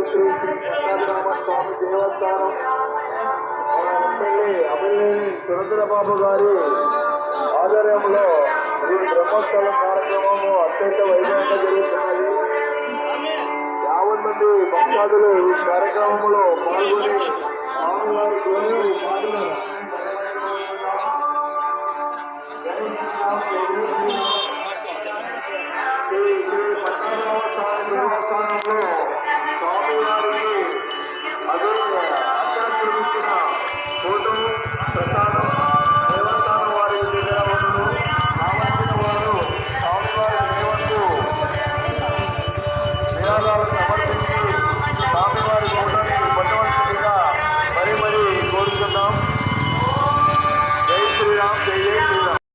శ్రీ వెంకటరామ స్వామి దేవస్థానం MLA అభిలేని Surendra Babu గారి ఆధ్వర్యంలో ఈ బ్రహ్మోత్సవం కార్యక్రమము అత్యంత వైభవంగా జరుగుతున్నది. 50 మంది భక్తాదులు ఈ కార్యక్రమంలో పాల్గొని స్వామివారి దేవుని పాల్గొన్నారు. దేవస్థానంలో స్వామివారికి అక్కడ చూపించిన ఫోటో ప్రసాదం దేవస్థానం వారి దగ్గర ఉండు కావలసిన వారు స్వామివారి దేవతకు నినాదాలు సమర్పించారు.